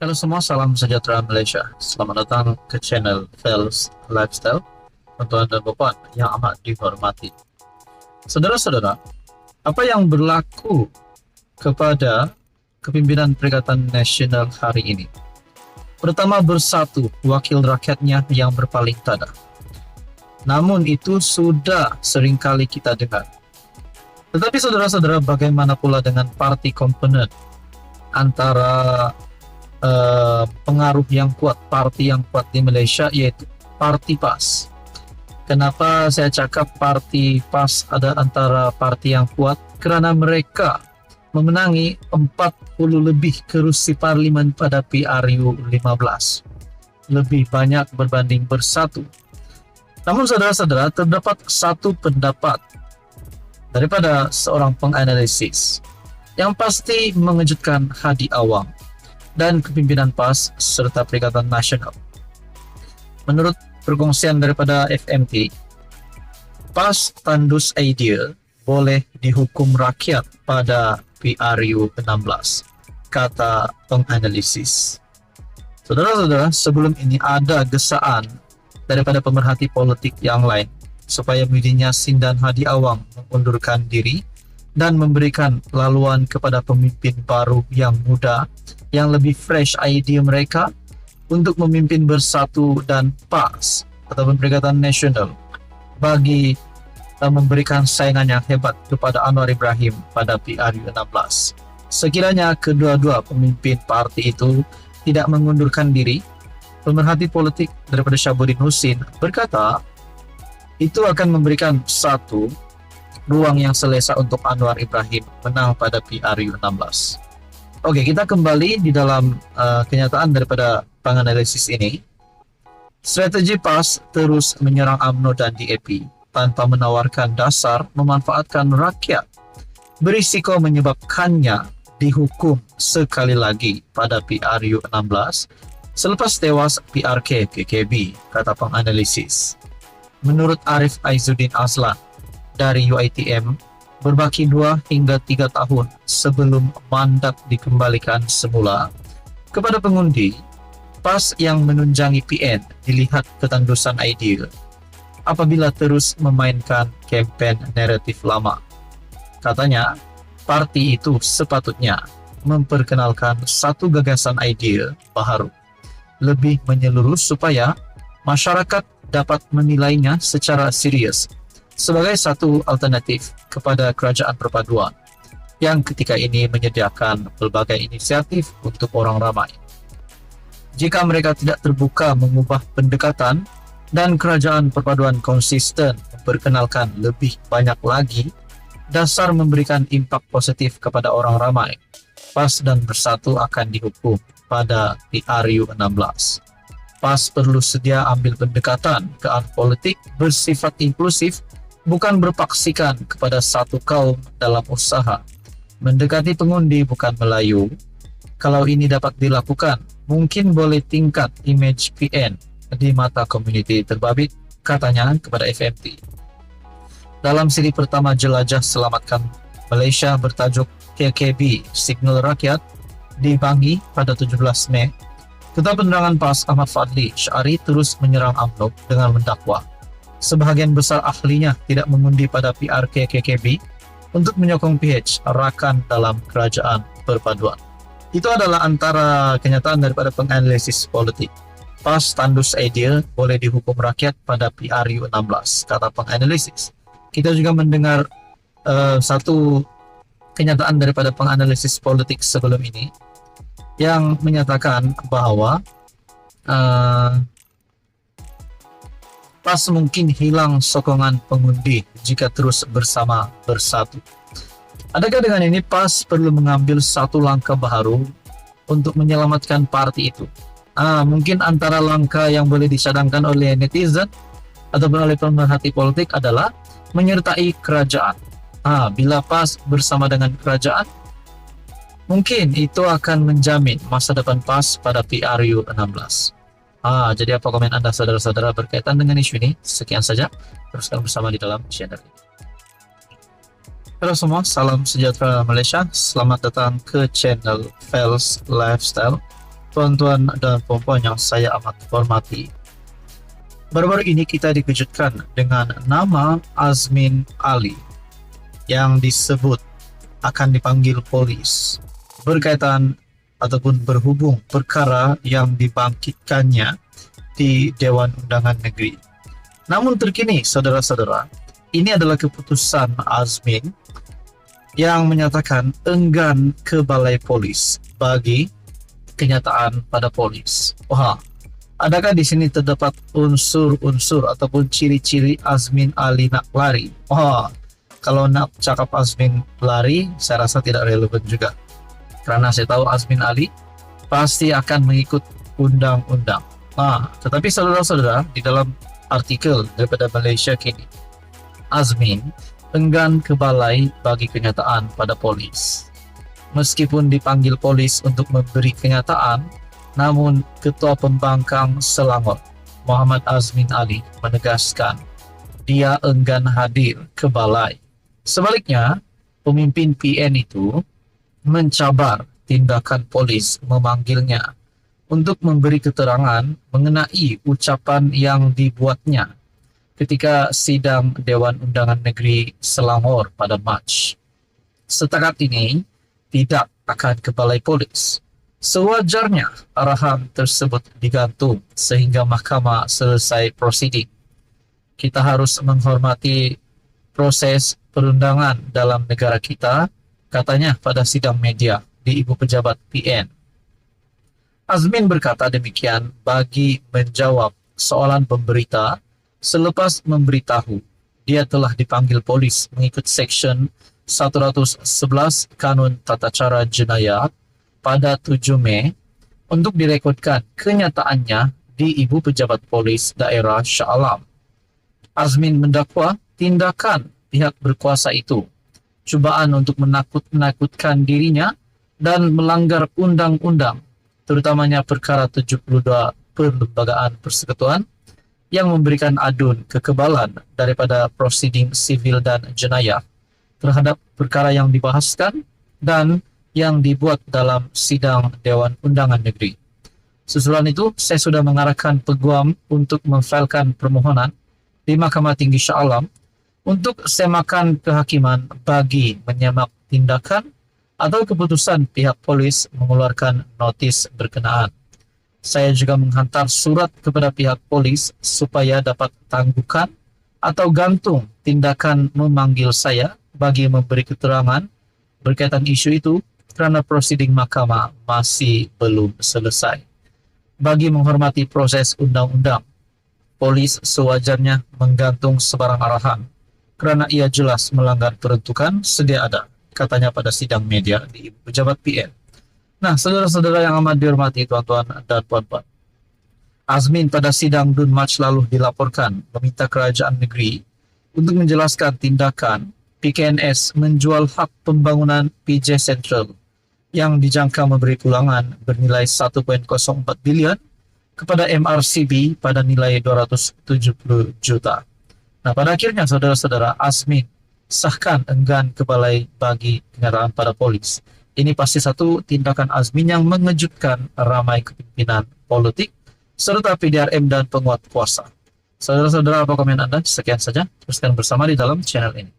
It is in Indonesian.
Halo semua, salam sejahtera Malaysia. Selamat datang ke channel Fels Lifestyle, tuan dan bapak yang amat dihormati. Saudara-saudara, apa yang berlaku kepada kepimpinan Perikatan Nasional hari ini? Pertama, bersatu wakil rakyatnya yang berpaling tada. Namun itu sudah seringkali kita dengar. Tetapi saudara-saudara, bagaimana pula dengan parti komponen antara pengaruh yang kuat, parti yang kuat di Malaysia, yaitu Parti PAS. Kenapa saya cakap Parti PAS ada antara parti yang kuat? Kerana mereka memenangi 40 lebih kerusi parlimen pada PRU 15. Lebih banyak berbanding bersatu. Namun saudara-saudara, terdapat satu pendapat daripada seorang penganalisis yang pasti mengejutkan hati awam dan kepimpinan PAS serta Perikatan Nasional. Menurut perkongsian daripada FMT, PAS tandus idea boleh dihukum rakyat pada PRU 16, kata penganalisis. Saudara-saudara, sebelum ini ada gesaan daripada pemerhati politik yang lain supaya Muhyiddin Yassin dan Hadi Awang mengundurkan diri dan memberikan laluan kepada pemimpin baru yang muda, yang lebih fresh idea mereka untuk memimpin bersatu dan PAS ataupun Perikatan Nasional bagi memberikan saingan yang hebat kepada Anwar Ibrahim pada PRU 16. Sekiranya kedua-dua pemimpin parti itu tidak mengundurkan diri, pemerhati politik daripada Syabuddin Husin berkata itu akan memberikan satu ruang yang selesa untuk Anwar Ibrahim menang pada PRU 16. Oke, kita kembali di dalam kenyataan daripada penganalisis ini. Strategi PAS terus menyerang UMNO dan DAP tanpa menawarkan dasar memanfaatkan rakyat, berisiko menyebabkannya dihukum sekali lagi pada PRU 16 selepas tewas PRK KKB, kata penganalisis. Menurut Arif Aizuddin Aslan dari UiTM, berbaki 2 hingga 3 tahun sebelum mandat dikembalikan semula kepada pengundi, PAS yang menunjangi PN dilihat ketandusan ideal apabila terus memainkan kempen naratif lama. Katanya, parti itu sepatutnya memperkenalkan satu gagasan ideal baru, lebih menyeluruh supaya masyarakat dapat menilainya secara serius sebagai satu alternatif kepada kerajaan perpaduan yang ketika ini menyediakan pelbagai inisiatif untuk orang ramai. Jika mereka tidak terbuka mengubah pendekatan dan kerajaan perpaduan konsisten memperkenalkan lebih banyak lagi dasar memberikan impak positif kepada orang ramai, PAS dan Bersatu akan dihukum pada PRU 16. PAS perlu sedia ambil pendekatan ke arah politik bersifat inklusif, bukan berpaksikan kepada satu kaum dalam usaha mendekati pengundi bukan Melayu. Kalau ini dapat dilakukan, mungkin boleh tingkat image PN di mata komuniti terbabit, katanya kepada FMT. Dalam siri pertama Jelajah Selamatkan Malaysia bertajuk KKB Signal Rakyat di Bangi pada 17 Mei, Ketua Penerangan PAS Ahmad Fadli Syari terus menyerang UMNO dengan mendakwa sebahagian besar ahlinya tidak mengundi pada PRK KKB untuk menyokong PH rakan dalam kerajaan perpaduan. Itu adalah antara kenyataan daripada penganalisis politik. PAS tandus ideal boleh dihukum rakyat pada PRU 16, kata penganalisis. Kita juga mendengar satu kenyataan daripada penganalisis politik sebelum ini yang menyatakan bahwa PAS mungkin hilang sokongan pengundi jika terus bersama bersatu. Adakah dengan ini PAS perlu mengambil satu langkah baru untuk menyelamatkan parti itu? Mungkin antara langkah yang boleh dicadangkan oleh netizen ataupun oleh pemerhati politik adalah menyertai kerajaan. Bila PAS bersama dengan kerajaan, mungkin itu akan menjamin masa depan PAS pada PRU 16. Jadi apa komen Anda saudara-saudara berkaitan dengan isu ini? Sekian saja, teruskan bersama di dalam channel ini. Halo semua, salam sejahtera Malaysia. Selamat datang ke channel Fels Lifestyle, tuan-tuan dan puan-puan yang saya amat hormati. Baru-baru ini kita dikejutkan dengan nama Azmin Ali yang disebut akan dipanggil polis berkaitan ataupun berhubung perkara yang dibangkitkannya di Dewan Undangan Negeri. Namun terkini, saudara-saudara, ini adalah keputusan Azmin yang menyatakan enggan ke balai polis bagi kenyataan pada polis. Wah, adakah di sini terdapat unsur-unsur ataupun ciri-ciri Azmin Ali nak lari? Wah, kalau nak cakap Azmin lari, saya rasa tidak relevan juga. Karena saya tahu Azmin Ali pasti akan mengikut undang-undang. Tetapi saudara-saudara, di dalam artikel daripada Malaysia Kini, Azmin enggan ke balai bagi kenyataan pada polis. Meskipun dipanggil polis untuk memberi kenyataan, namun Ketua Pembangkang Selangor, Muhammad Azmin Ali, menegaskan dia enggan hadir ke balai. Sebaliknya, pemimpin PN itu mencabar tindakan polis memanggilnya untuk memberi keterangan mengenai ucapan yang dibuatnya ketika sidang Dewan Undangan Negeri Selangor pada Mac. Setakat ini tidak akan ke balai polis. Sewajarnya arahan tersebut digantung sehingga mahkamah selesai prosiding. Kita harus menghormati proses perundangan dalam negara kita, katanya pada sidang media di Ibu Pejabat PN. Azmin berkata demikian bagi menjawab soalan pemberita selepas memberitahu dia telah dipanggil polis mengikut Seksyen 111 Kanun Tata Cara Jenayah pada 7 Mei untuk direkodkan kenyataannya di Ibu Pejabat Polis Daerah Shah Alam. Azmin mendakwa tindakan pihak berkuasa itu cubaan untuk menakut-nakutkan dirinya dan melanggar undang-undang, terutamanya perkara 72 Perlembagaan Persekutuan yang memberikan adun kekebalan daripada prosiding sivil dan jenayah terhadap perkara yang dibahaskan dan yang dibuat dalam sidang Dewan Undangan Negeri. Susulan itu, saya sudah mengarahkan peguam untuk memfailkan permohonan di Mahkamah Tinggi Shah Alam untuk semakan kehakiman bagi menyemak tindakan atau keputusan pihak polis mengeluarkan notis berkenaan. Saya juga menghantar surat kepada pihak polis supaya dapat tangguhkan atau gantung tindakan memanggil saya bagi memberi keterangan berkaitan isu itu kerana prosiding mahkamah masih belum selesai. Bagi menghormati proses undang-undang, polis sewajarnya menggantung sebarang arahan kerana ia jelas melanggar peruntukan sedia ada, katanya pada sidang media di Ibu Pejabat PN. Nah, saudara-saudara yang amat dihormati tuan-tuan dan puan-puan, Azmin pada sidang DUN Mac lalu dilaporkan meminta kerajaan negeri untuk menjelaskan tindakan PKNS menjual hak pembangunan PJ Central yang dijangka memberi pulangan bernilai 1.04 bilion kepada MRCB pada nilai 270 juta. Nah, pada akhirnya saudara-saudara, Azmin sahkan enggan ke balai bagi kenyataan pada polis. Ini pasti satu tindakan Azmin yang mengejutkan ramai kepimpinan politik serta PDRM dan penguat kuasa. Saudara-saudara, apa komen Anda? Sekian saja, teruskan bersama di dalam channel ini.